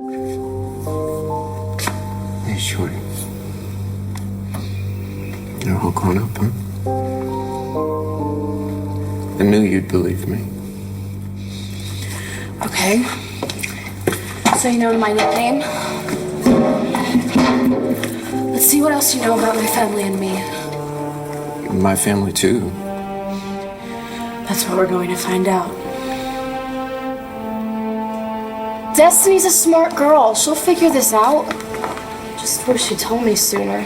Hey, Shorty. You're all grown up, huh? I knew you'd believe me. Okay. So you know my nickname? Let's see what else you know about my family and me. My family, too. That's what we're going to find out. Destiny's a smart girl. She'll figure this out. Just wish she told me sooner.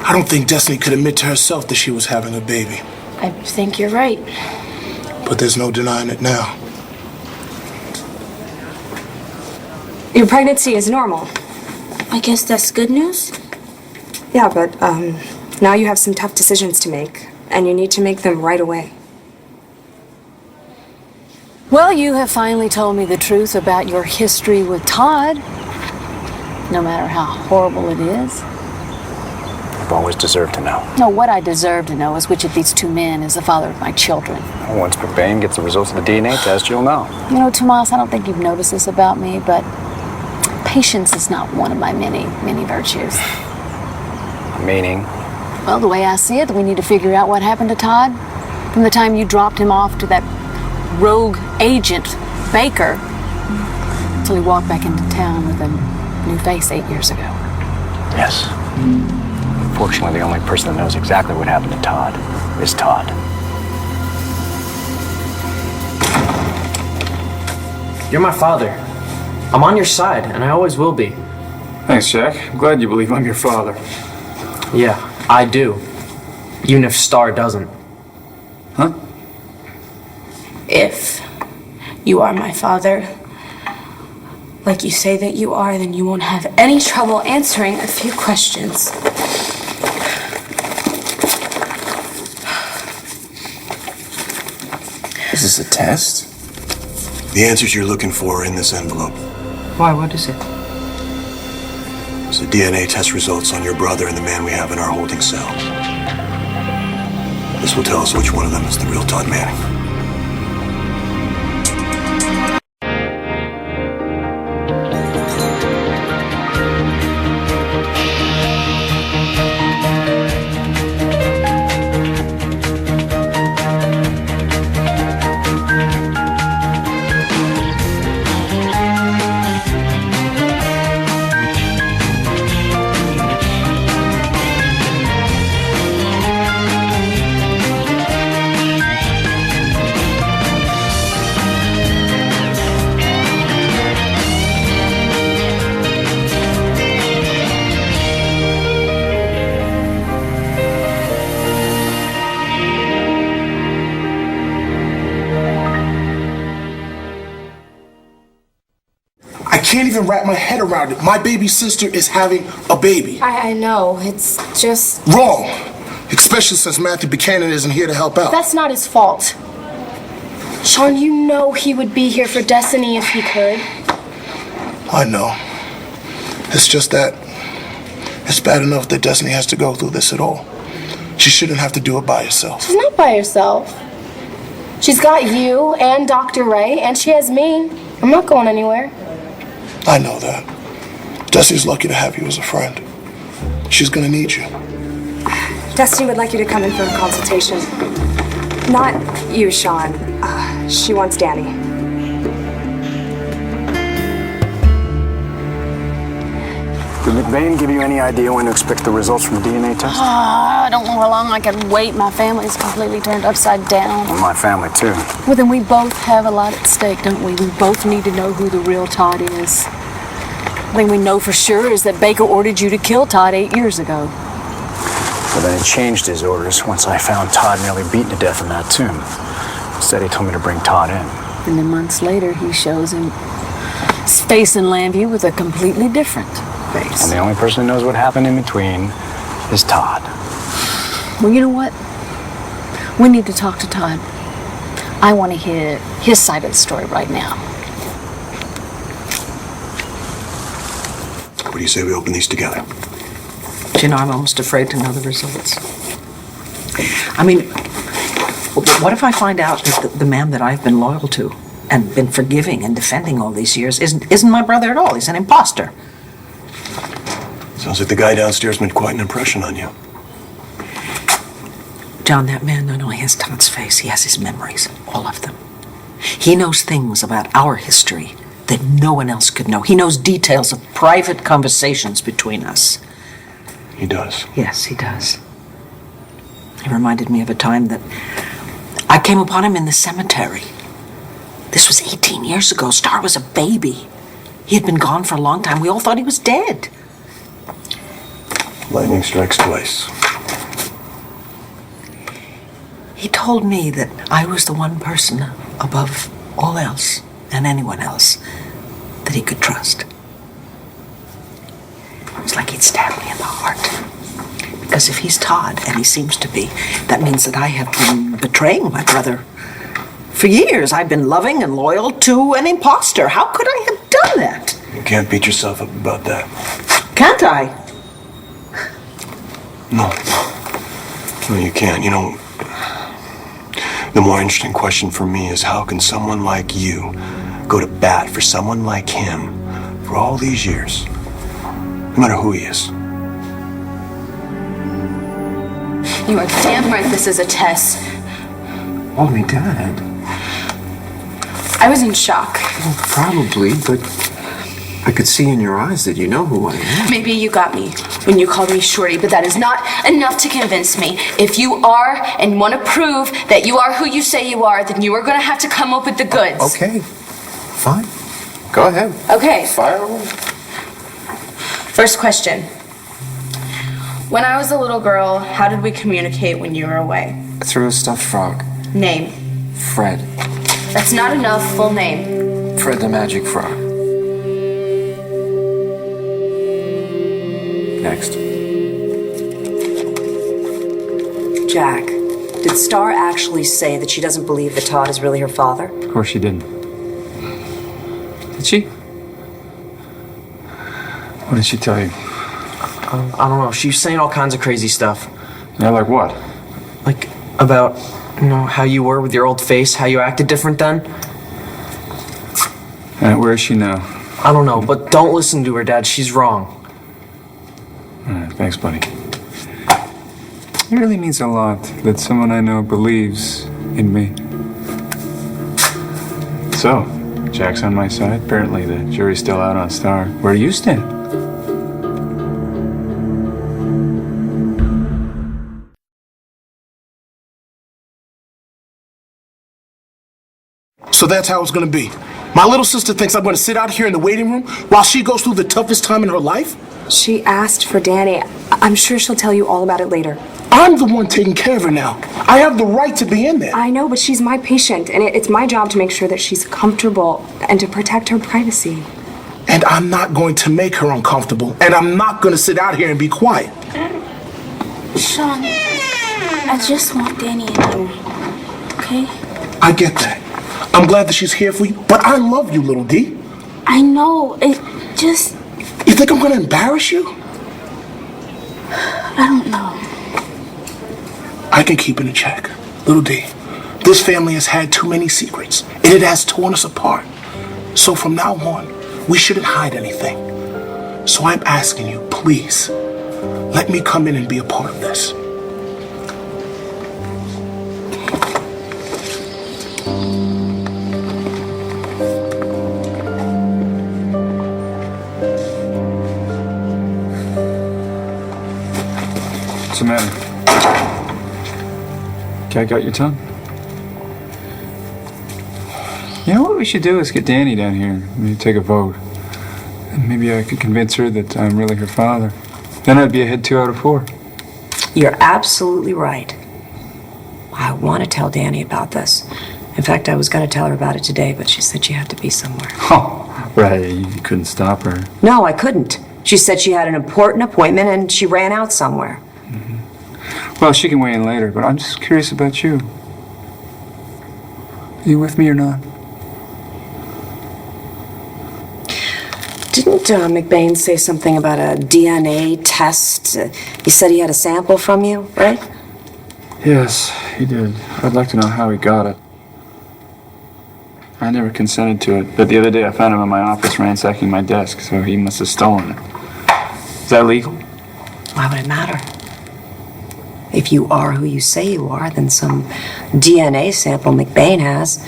I don't think Destiny could admit to herself that she was having a baby. I think you're right. But there's no denying it now. Your pregnancy is normal. I guess that's good news? Yeah, but now you have some tough decisions to make, and you need to make them right away. Well, you have finally told me the truth about your history with Todd. No matter how horrible it is. I've always deserved to know. No, what I deserve to know is which of these two men is the father of my children. Well, once McBain gets the results of the DNA test, you'll know. You know, Tomas, I don't think you've noticed this about me, but patience is not one of my many virtues. Meaning? Well, the way I see it, we need to figure out what happened to Todd from the time you dropped him off to that rogue agent, Baker, until he walked back into town with a new face 8 years ago. Yes. Unfortunately, the only person that knows exactly what happened to Todd is Todd. You're my father. I'm on your side, and I always will be. Thanks, Jack. I'm glad you believe I'm your father. Yeah, I do. Even if Star doesn't. Huh? If you are my father, like you say that you are, then you won't have any trouble answering a few questions. Is this a test? The answers you're looking for are in this envelope. Why? What is it? It's the DNA test results on your brother and the man we have in our holding cell. This will tell us which one of them is the real Todd Manning. I can't even wrap my head around it. My baby sister is having a baby. I know, it's just... Wrong! Especially since Matthew Buchanan isn't here to help out. That's not his fault. Sean, you know he would be here for Destiny if he could. I know. It's just that it's bad enough that Destiny has to go through this at all. She shouldn't have to do it by herself. She's not by herself. She's got you and Dr. Ray, and she has me. I'm not going anywhere. I know that. Destiny's lucky to have you as a friend. She's gonna need you. Destiny would like you to come in for a consultation. Not you, Sean. She wants Danny. Did McBain give you any idea when to expect the results from the DNA test? I don't know how long I can wait. My family's completely turned upside down. Well, my family, too. Well, then we both have a lot at stake, don't we? We both need to know who the real Todd is. The thing we know for sure is that Baker ordered you to kill Todd 8 years ago. But then he changed his orders once I found Todd nearly beaten to death in that tomb. Instead, he told me to bring Todd in. And then months later, he shows him his face in Lambview with a completely different face. And the only person who knows what happened in between is Todd. Well, you know what? We need to talk to Todd. I want to hear his side of the story right now. What do you say we open these together? You know, I'm almost afraid to know the results. I mean, what if I find out that the man that I've been loyal to and been forgiving and defending all these years isn't my brother at all. He's an imposter. Sounds like the guy downstairs made quite an impression on you. John, that man not only has Todd's face, he has his memories, all of them. He knows things about our history that no one else could know. He knows details of private conversations between us. He does? Yes, he does. He reminded me of a time that I came upon him in the cemetery. This was 18 years ago. Star was a baby. He had been gone for a long time. We all thought he was dead. Lightning strikes twice. He told me that I was the one person above all else and anyone else that he could trust. It was like he'd stabbed me in the heart. Because if he's Todd, and he seems to be, that means that I have been betraying my brother. For years, I've been loving and loyal to an imposter. How could I have done that? You can't beat yourself up about that. Can't I? No. No, you can't. You know, the more interesting question for me is how can someone like you go to bat for someone like him for all these years, no matter who he is? You are damn right this is a test. Only Dad. I was in shock. Well, probably, but I could see in your eyes that you know who I am. Maybe you got me when you called me Shorty, but that is not enough to convince me. If you are and want to prove that you are who you say you are, then you are going to have to come up with the goods. Okay, fine. Go ahead. Okay. Fire away. First question. When I was a little girl, how did we communicate when you were away? Through a stuffed frog. Name. Fred. That's not enough. Full name. Fred the Magic Frog. Next. Jack, did Star actually say that she doesn't believe that Todd is really her father? Of course she didn't. Did she? What did she tell you? I don't know. She was saying all kinds of crazy stuff. Yeah, like what? Like, about, how you were with your old face, how you acted different then. Where is she now? I don't know, but don't listen to her, Dad. She's wrong. All right, thanks, buddy. It really means a lot that someone I know believes in me. So, Jack's on my side. Apparently the jury's still out on Star. Where do you stand? So that's how it's gonna be. My little sister thinks I'm gonna sit out here in the waiting room while she goes through the toughest time in her life? She asked for Danny. I'm sure she'll tell you all about it later. I'm the one taking care of her now. I have the right to be in there. I know, but she's my patient, and it's my job to make sure that she's comfortable and to protect her privacy. And I'm not going to make her uncomfortable, and I'm not gonna sit out here and be quiet. Sean, I just want Danny in here. Okay? I get that. I'm glad that she's here for you, but I love you, little D. I know. It just... You think I'm gonna embarrass you? I don't know. I can keep it in check. Little D, this family has had too many secrets, and it has torn us apart. So from now on, we shouldn't hide anything. So I'm asking you, please, let me come in and be a part of this. What's the matter? Cat got your tongue? You know what we should do is get Danny down here. Maybe take a vote. And maybe I could convince her that I'm really her father. Then I'd be ahead 2 out of 4. You're absolutely right. I want to tell Danny about this. In fact, I was going to tell her about it today, but she said she had to be somewhere. Oh, right. You couldn't stop her. No, I couldn't. She said she had an important appointment and she ran out somewhere. Well, she can weigh in later, but I'm just curious about you. Are you with me or not? Didn't McBain say something about a DNA test? He said he had a sample from you, right? Yes, he did. I'd like to know how he got it. I never consented to it, but the other day I found him in my office ransacking my desk, so he must have stolen it. Is that legal? Why would it matter? If you are who you say you are, then some DNA sample McBain has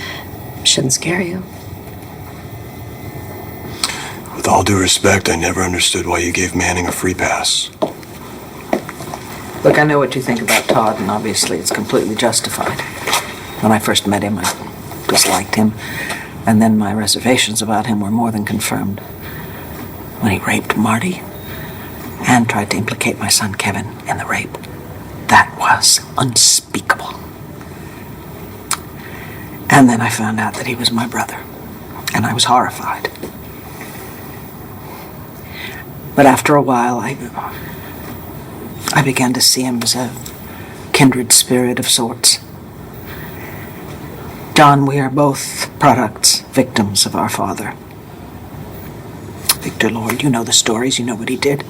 shouldn't scare you. With all due respect, I never understood why you gave Manning a free pass. Look, I know what you think about Todd, and obviously it's completely justified. When I first met him, I disliked him, and then my reservations about him were more than confirmed. When he raped Marty and tried to implicate my son Kevin in the rape, that was unspeakable. And then I found out that he was my brother, and I was horrified. But after a while, I began to see him as a kindred spirit of sorts. John, we are both products, victims of our father. Victor Lord, you know the stories, you know what he did.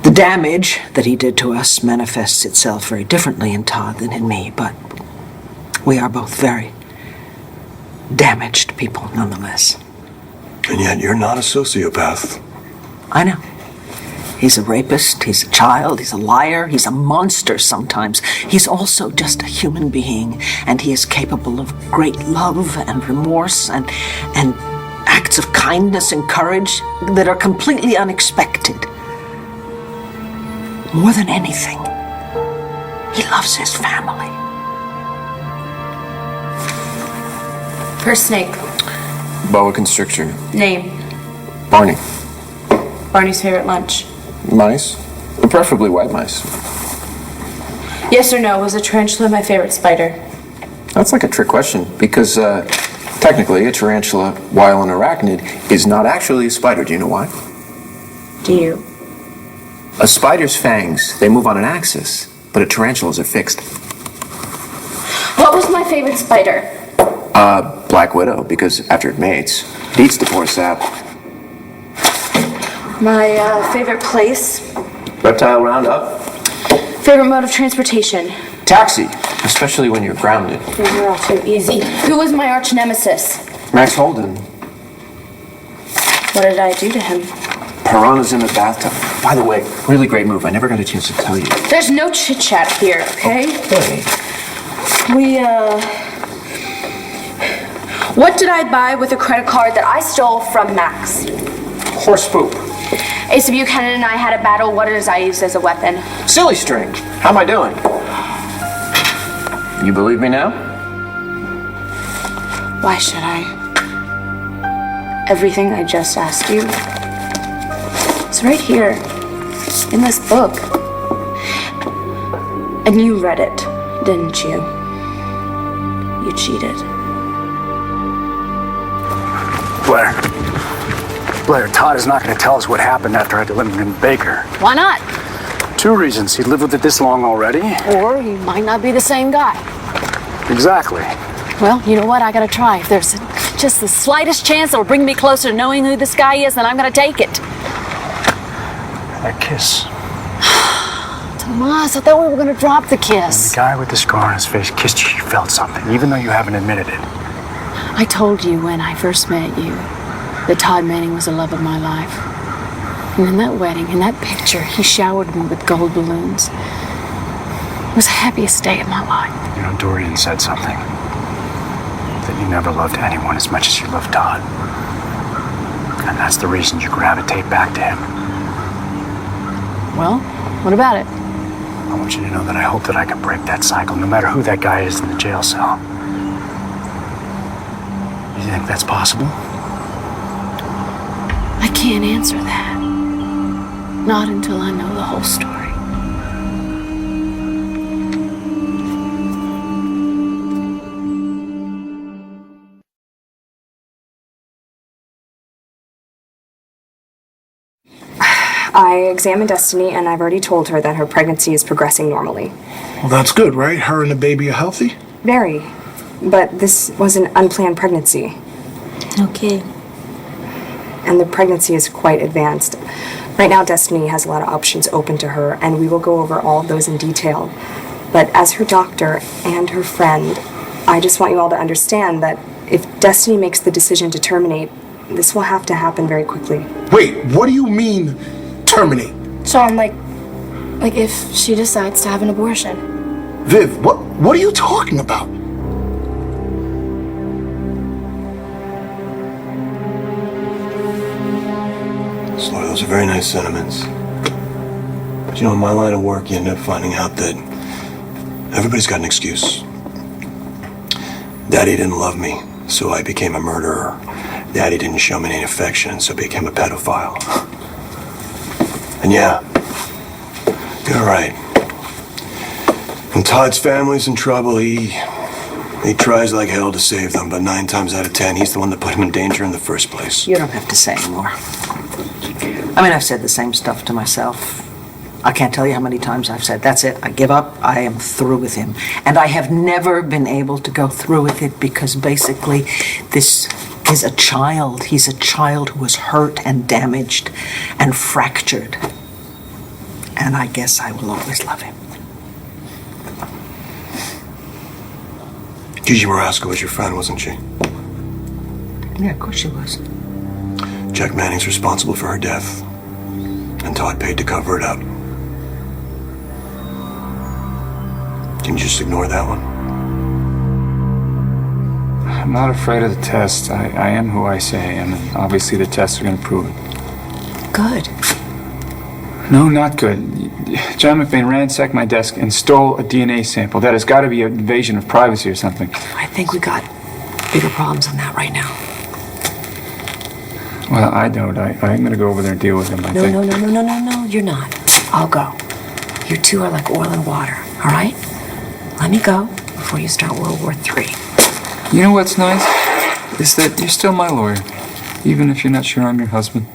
The damage that he did to us manifests itself very differently in Todd than in me, but we are both very damaged people nonetheless. And yet you're not a sociopath. I know. He's a rapist, he's a child, he's a liar, he's a monster sometimes. He's also just a human being, and he is capable of great love and remorse and acts of kindness and courage that are completely unexpected. More than anything, he loves his family. First snake. Boa constrictor. Name. Barney. Barney's favorite lunch. Mice. Preferably white mice. Yes or no, was a tarantula my favorite spider? That's like a trick question, because technically a tarantula, while an arachnid, is not actually a spider. Do you know why? Do you? A spider's fangs, they move on an axis, but a tarantula's are fixed. What was my favorite spider? Black widow, because after it mates, it eats the poor sap. My favorite place? Reptile roundup. Favorite mode of transportation? Taxi, especially when you're grounded. You're all too easy. Who was my arch nemesis? Max Holden. What did I do to him? Piranhas in the bathtub. By the way, really great move. I never got a chance to tell you. There's no chit-chat here, okay? Okay. What did I buy with a credit card that I stole from Max? Horse poop. Asa Buchanan and I had a battle. What did I use as a weapon? Silly string. How am I doing? You believe me now? Why should I? Everything I just asked you, it's right here, in this book. And you read it, didn't you? You cheated. Blair, Todd is not going to tell us what happened after I delivered him to Baker. Why not? 2 reasons. He lived with it this long already. Or he might not be the same guy. Exactly. Well, you know what? I gotta try. If there's just the slightest chance that will bring me closer to knowing who this guy is, then I'm gonna take it. That kiss. Tomas, I thought we were gonna drop the When kiss. the guy with the scar on his face kissed you, you felt something, even though you haven't admitted it. I told you when I first met you that Todd Manning was the love of my life. And in that wedding, in that picture, he showered me with gold balloons. It was the happiest day of my life. You know, Dorian said something. That you never loved anyone as much as you loved Todd. And that's the reason you gravitate back to him. Well, what about it? I want you to know that I hope that I can break that cycle, no matter who that guy is in the jail cell. You think that's possible? I can't answer that. Not until I know the whole story. I examined Destiny, and I've already told her that her pregnancy is progressing normally. Well, that's good, right? Her and the baby are healthy? Very. But this was an unplanned pregnancy. Okay. And the pregnancy is quite advanced. Right now, Destiny has a lot of options open to her, and we will go over all of those in detail. But as her doctor and her friend, I just want you all to understand that if Destiny makes the decision to terminate, this will have to happen very quickly. Wait, what do you mean, terminate? Sean, like if she decides to have an abortion. Viv, what are you talking about? Sloy, those are very nice sentiments. But you know, in my line of work, you end up finding out that everybody's got an excuse. Daddy didn't love me, so I became a murderer. Daddy didn't show me any affection, so I became a pedophile. And yeah, you're right. When Todd's family's in trouble, he tries like hell to save them, but 9 times out of 10, he's the one that put him in danger in the first place. You don't have to say anymore. I mean, I've said the same stuff to myself. I can't tell you how many times I've said, that's it, I give up, I am through with him. And I have never been able to go through with it because basically this is a child. He's a child who was hurt and damaged and fractured. And I guess I will always love him. Gigi Marasco was your friend, wasn't she? Yeah, of course she was. Jack Manning's responsible for her death, and Todd paid to cover it up. Can you just ignore that one? I'm not afraid of the test. I am who I say I am, and obviously the tests are going to prove it. Good. No, not good. John McBain ransacked my desk and stole a DNA sample. That has got to be an invasion of privacy or something. I think we got bigger problems than that right now. Well, I don't. I'm going to go over there and deal with him, I think. No, you're not. I'll go. You two are like oil and water, all right? Let me go before you start World War III. You know what's nice? Is that you're still my lawyer, even if you're not sure I'm your husband.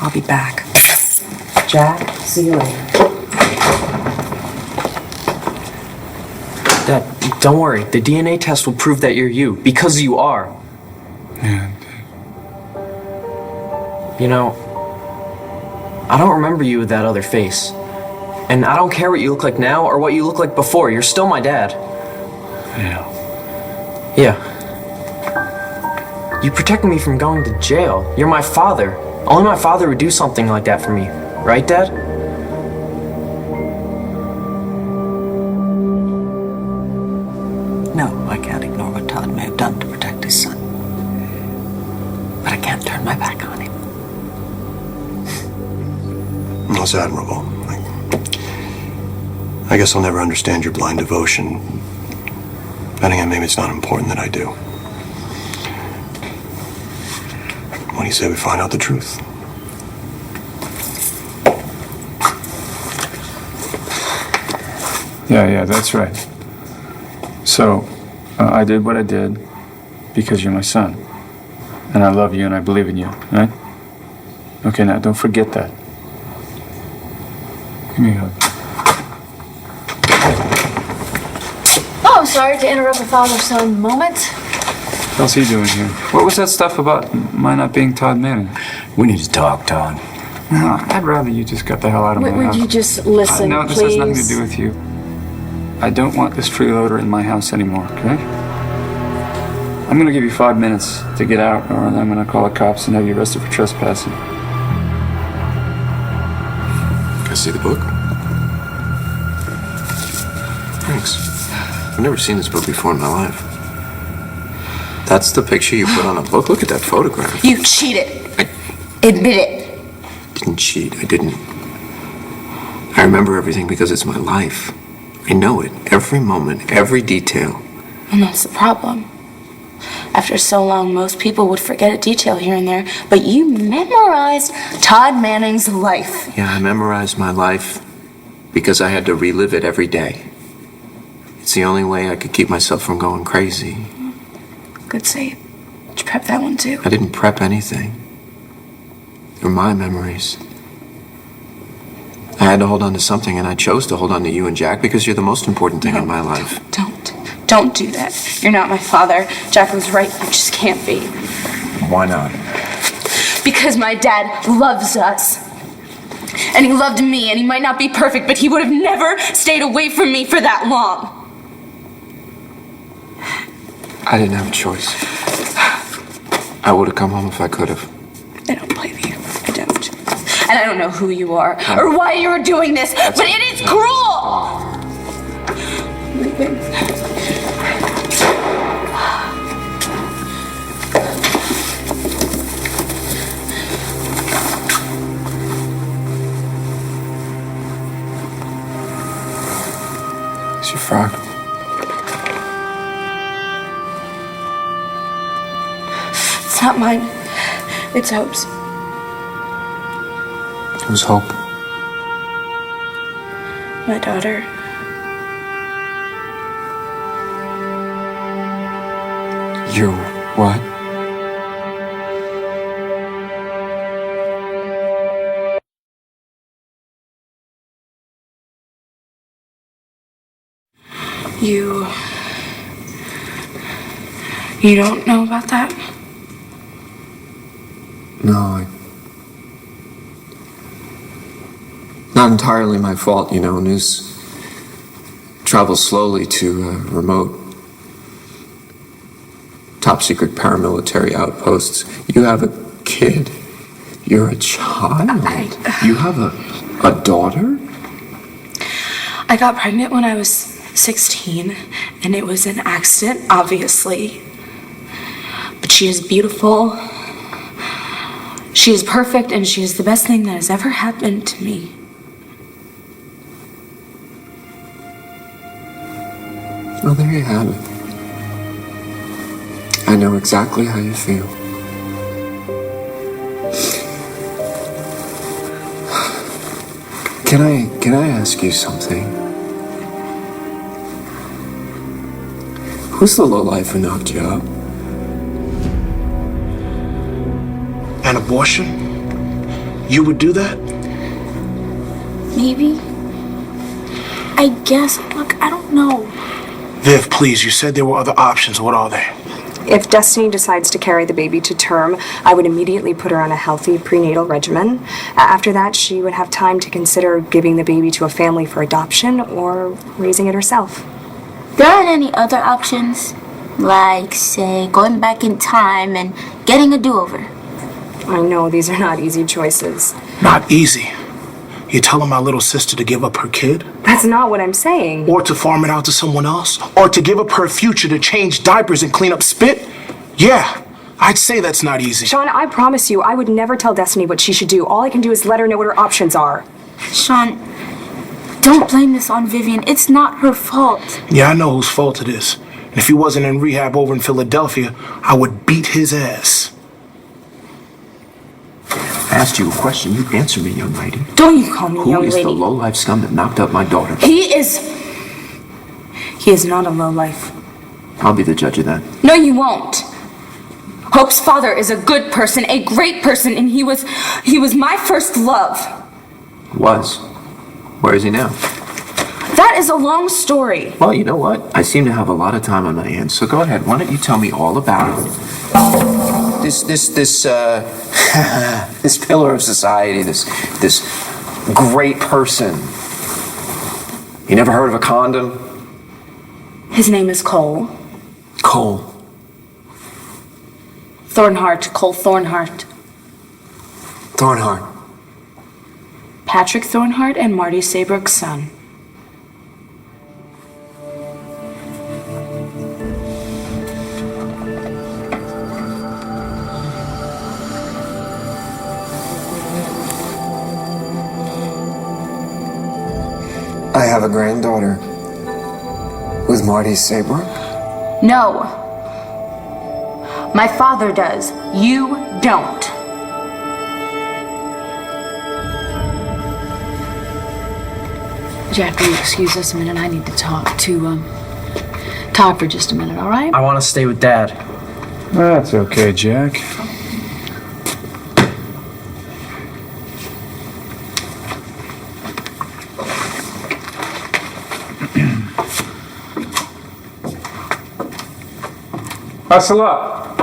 I'll be back. Jack, see you later. Dad, don't worry. The DNA test will prove that you're you, because you are. Yeah. You know, I don't remember you with that other face. And I don't care what you look like now or what you look like before. You're still my dad. Yeah. Yeah. You protected me from going to jail. You're my father. Only my father would do something like that for me. Right, Dad? No, I can't ignore what Todd may have done to protect his son. But I can't turn my back on him. That's admirable. I guess I'll never understand your blind devotion. Then again, maybe it's not important that I do. What do you say we find out the truth? Yeah, that's right. So, I did what I did because you're my son. And I love you and I believe in you, right? Okay, now don't forget that. Give me a hug. Oh, sorry to interrupt a father-son moment. How's he doing here? What was that stuff about my not being Todd Manning? We need to talk, Todd. No, I'd rather you just got the hell out of my house. Would you just listen, No, please? this has nothing to do with you. I don't want this freeloader in my house anymore, okay? I'm gonna give you 5 minutes to get out, or I'm gonna call the cops and have you arrested for trespassing. Can I see the book? Thanks. I've never seen this book before in my life. That's the picture you put on a book? Look at that photograph. You cheated. Admit it. Didn't cheat. I didn't. I remember everything because it's my life. I know it. Every moment, every detail. And that's the problem. After so long, most people would forget a detail here and there, but you memorized Todd Manning's life. Yeah, I memorized my life because I had to relive it every day. It's the only way I could keep myself from going crazy. Good save. Did you prep that one too? I didn't prep anything. They're my memories. I had to hold on to something, and I chose to hold on to you and Jack because you're the most important thing in my life. Don't do that. You're not my father. Jack was right. You just can't be. Why not? Because my dad loves us. And he loved me, and he might not be perfect, but he would have never stayed away from me for that long. I didn't have a choice. I would have come home if I could have. I don't blame you. I don't. And I don't know who you are or why you're doing this, but it is cruel! Leaving. It's your frog. It's not mine. It's Hope's. Who's Hope? My daughter. You what? You don't know about that? No, not entirely my fault, you know. News travels slowly to remote, top-secret paramilitary outposts. You have a kid. You're a child. You have a daughter? I got pregnant when I was 16, and it was an accident, obviously. But she is beautiful. She is perfect, and she is the best thing that has ever happened to me. Well, there you have it. I know exactly how you feel. Can I ask you something? Who's the lowlife who knocked you up? An abortion? You would do that? Maybe. I guess. Look, I don't know. Viv, please, you said there were other options. What are they? If Destiny decides to carry the baby to term, I would immediately put her on a healthy prenatal regimen. After that, she would have time to consider giving the baby to a family for adoption or raising it herself. There aren't any other options, like, say, going back in time and getting a do-over. I know these are not easy choices. Not easy. You telling my little sister to give up her kid? That's not what I'm saying. Or to farm it out to someone else? Or to give up her future to change diapers and clean up spit? Yeah, I'd say that's not easy. Sean, I promise you, I would never tell Destiny what she should do. All I can do is let her know what her options are. Sean, don't blame this on Vivian. It's not her fault. Yeah, I know whose fault it is. And if he wasn't in rehab over in Philadelphia, I would beat his ass. I asked you a question. You answer me, young lady. Don't you call me young lady. Who is the low-life scum that knocked up my daughter? He is not a lowlife. I'll be the judge of that. No, you won't. Hope's father is a good person, a great person, and he was my first love. Was. Where is he now? That is a long story. Well, you know what? I seem to have a lot of time on my hands, so go ahead. Why don't you tell me all about it? This pillar of society, this great person. You never heard of a condom? His name is Cole. Cole. Thornhart. Cole Thornhart. Thornhart. Patrick Thornhart and Marty Saybrook's son. I have a granddaughter with Marty Saybrook. No. My father does. You don't. Jack, will you excuse us a minute? I need to talk to Todd for just a minute, all right? I want to stay with Dad. That's okay, Jack. Hustle up.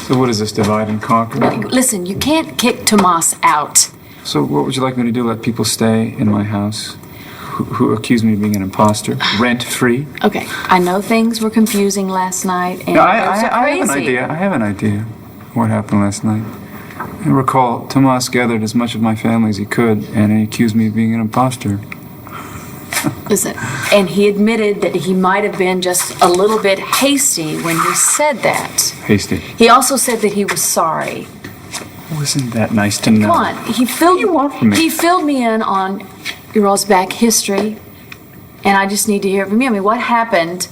So what is this, divide and conquer? Listen, you can't kick Tomas out. So what would you like me to do? Let people stay in my house who accuse me of being an imposter, rent-free? Okay, I know things were confusing last night, and I it was have an crazy. idea. I have an idea what happened last night. I recall Tomas gathered as much of my family as he could, and he accused me of being an imposter. Listen, and he admitted that he might have been just a little bit hasty when he said that. Hasty. He also said that he was sorry. Wasn't that nice to know? Come on, he filled you want from me? He filled me in on your all's back history, and I just need to hear it from you. I mean, what happened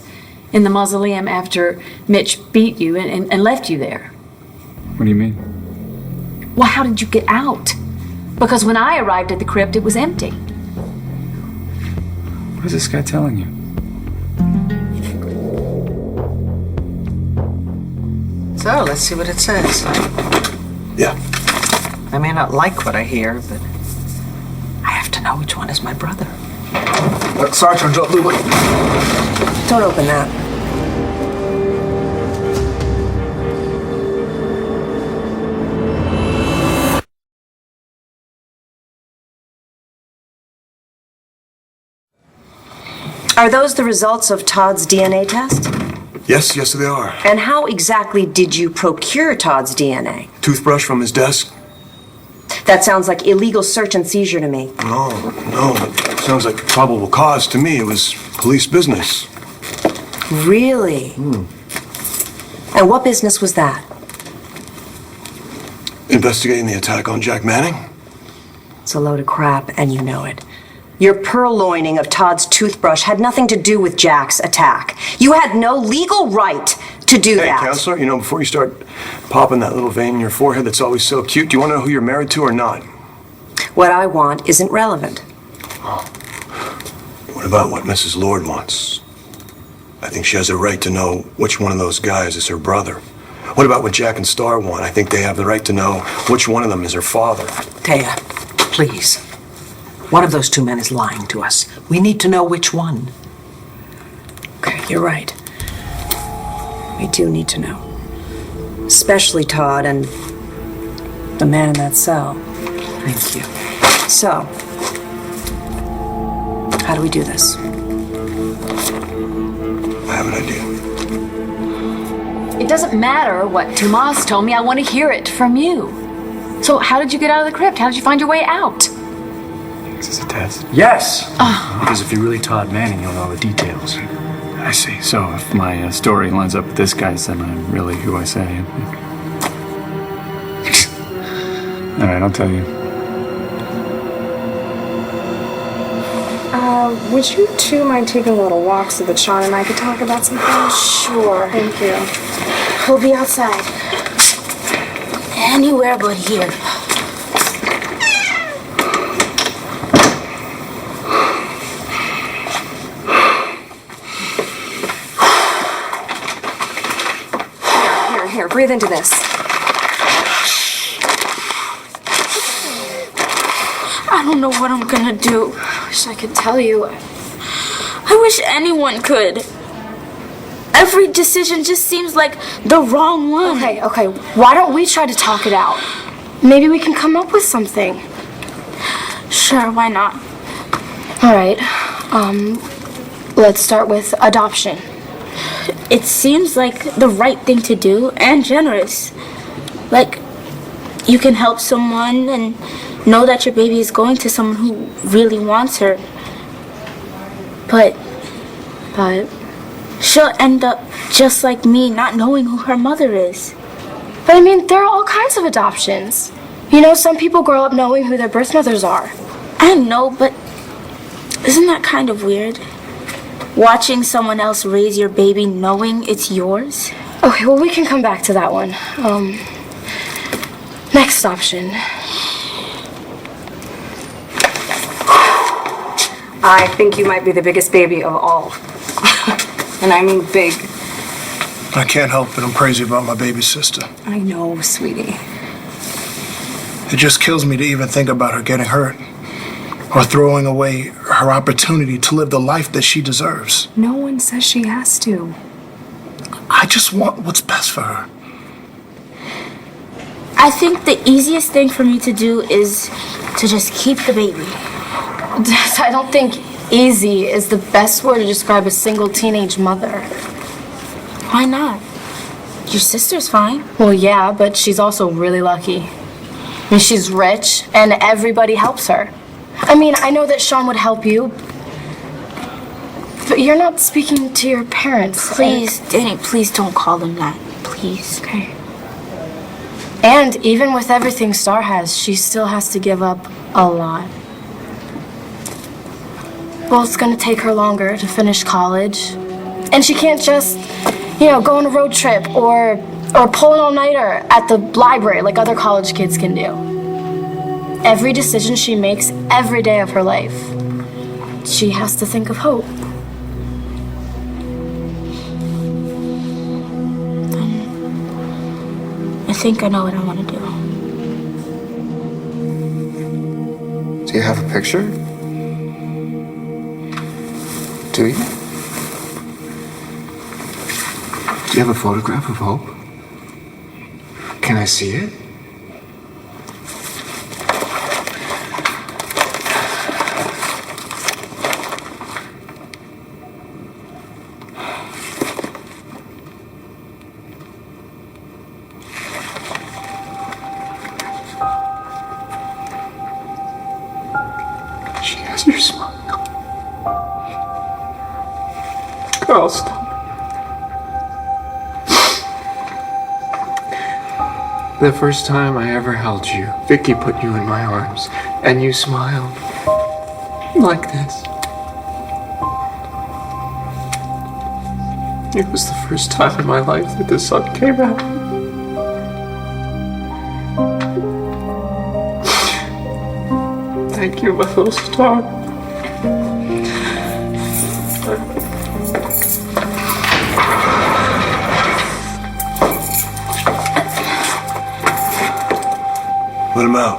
in the mausoleum after Mitch beat you and left you there? What do you mean? Well, how did you get out? Because when I arrived at the crypt, it was empty. What is this guy telling you? So, let's see what it says. Yeah. I may not like what I hear, but I have to know which one is my brother. Sergeant, don't open that. Are those the results of Todd's DNA test? Yes, they are. And how exactly did you procure Todd's DNA? Toothbrush from his desk? That sounds like illegal search and seizure to me. No. It sounds like probable cause to me. It was police business. Really? And what business was that? Investigating the attack on Jack Manning? It's a load of crap, and you know it. Your purloining of Todd's toothbrush had nothing to do with Jack's attack. You had no legal right to do that. Hey, counselor, before you start popping that little vein in your forehead that's always so cute, do you want to know who you're married to or not? What I want isn't relevant. What about what Mrs. Lord wants? I think she has a right to know which one of those guys is her brother. What about what Jack and Star want? I think they have the right to know which one of them is her father. Taya, please. One of those two men is lying to us. We need to know which one. Okay, you're right. We do need to know. Especially Todd and the man in that cell. Thank you. So, how do we do this? I have an idea. It doesn't matter what Tomas told me. I want to hear it from you. So how did you get out of the crypt? How did you find your way out? Is this a test? Yes! Because if you're really Todd Manning, you'll know the details. I see. So if my story lines up with this guy's, then I'm really who I say I am. All right, I'll tell you. Would you two mind taking a little walk so that Sean and I could talk about something? Sure. Thank you. We'll be outside. Anywhere but here. Here, breathe into this. I don't know what I'm gonna do. I wish I could tell you. I wish anyone could. Every decision just seems like the wrong one. Okay. Why don't we try to talk it out? Maybe we can come up with something. Sure, why not? All right. Let's start with adoption. It seems like the right thing to do and generous. Like, you can help someone and know that your baby is going to someone who really wants her. But she'll end up just like me, not knowing who her mother is. But I mean, there are all kinds of adoptions. You know, some people grow up knowing who their birth mothers are. I know, but isn't that kind of weird? Watching someone else raise your baby knowing it's yours? Okay, well, we can come back to that one. Next option. I think you might be the biggest baby of all. And I mean big. I can't help it. I'm crazy about my baby sister. I know, sweetie. It just kills me to even think about her getting hurt or throwing away her opportunity to live the life that she deserves. No one says she has to. I just want what's best for her. I think the easiest thing for me to do is to just keep the baby. I don't think easy is the best word to describe a single teenage mother. Why not? Your sister's fine. Well, yeah, but she's also really lucky. I mean, she's rich, and everybody helps her. I mean, I know that Sean would help you, but you're not speaking to your parents. Please, Danny, please don't call them that. Please. Okay. And even with everything Star has, she still has to give up a lot. Well, it's gonna take her longer to finish college. And she can't just, go on a road trip or pull an all-nighter at the library like other college kids can do. Every decision she makes every day of her life, she has to think of hope. I think I know what I want to do. Do you have a picture? Do you? Do you have a photograph of Hope? Can I see it? She has your smile. Girl, stop. The first time I ever held you, Vicky put you in my arms, and you smiled. Like this. It was the first time in my life that the sun came out. Thank you, my little star. Let him out.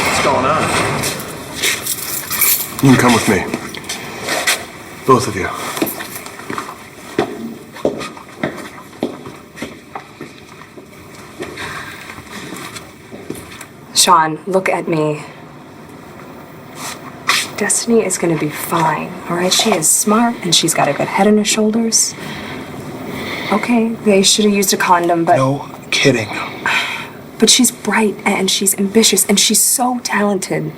What's going on? You can come with me. Both of you. Sean, look at me. Destiny is gonna be fine, all right? She is smart and she's got a good head on her shoulders. Okay, they should have used a condom, but... No kidding. But she's bright and she's ambitious and she's so talented.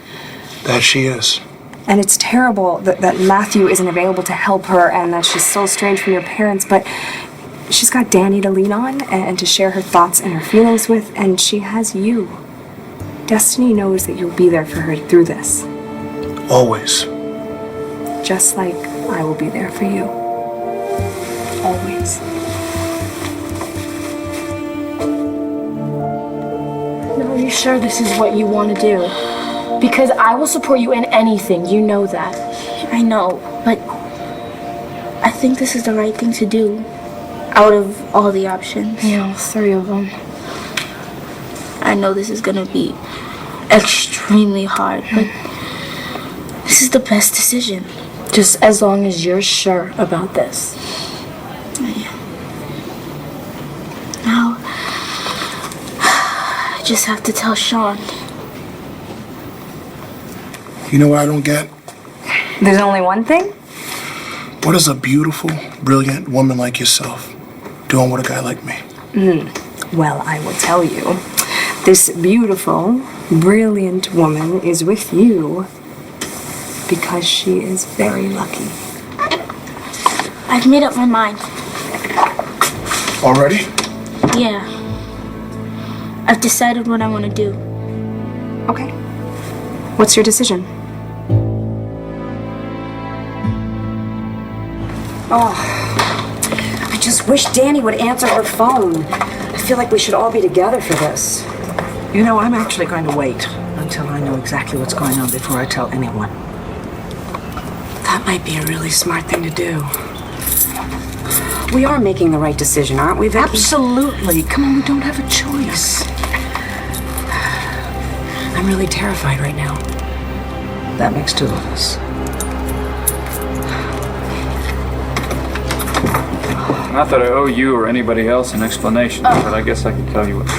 That she is. And it's terrible that Matthew isn't available to help her and that she's so estranged from your parents, but she's got Danny to lean on and to share her thoughts and her feelings with, and she has you. Destiny knows that you'll be there for her through this. Always. Just like I will be there for you. Always. Now, are you sure this is what you want to do? Because I will support you in anything, you know that. I know, but I think this is the right thing to do out of all the options. Yeah, 3 of them. I know this is gonna be extremely hard, but this is the best decision. Just as long as you're sure about this. Now, I just have to tell Sean. You know what I don't get? There's only one thing? What is a beautiful, brilliant woman like yourself doing with a guy like me? Well, I will tell you. This beautiful, brilliant woman is with you because she is very lucky. I've made up my mind. Already? Yeah. I've decided what I want to do. Okay. What's your decision? Oh, I just wish Danny would answer her phone. I feel like we should all be together for this. You know, I'm actually going to wait until I know exactly what's going on before I tell anyone. That might be a really smart thing to do. We are making the right decision, aren't we, Vicky? Absolutely. Come on, we don't have a choice. I'm really terrified right now. That makes two of us. Not that I owe you or anybody else an explanation, but I guess I can tell you what.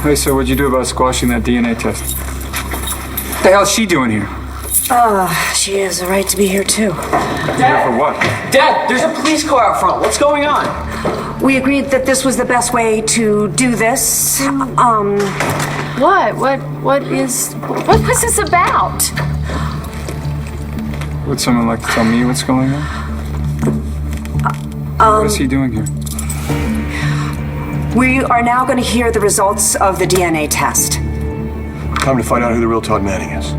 Hey, so what'd you do about squashing that DNA test? What the hell's she doing here? She has a right to be here too. Here for what? Dad, there's a police car out front. What's going on? We agreed that this was the best way to do this. What was this about? Would someone like to tell me what's going on? What is he doing here? We are now going to hear the results of the DNA test. Time to find out who the real Todd Manning is.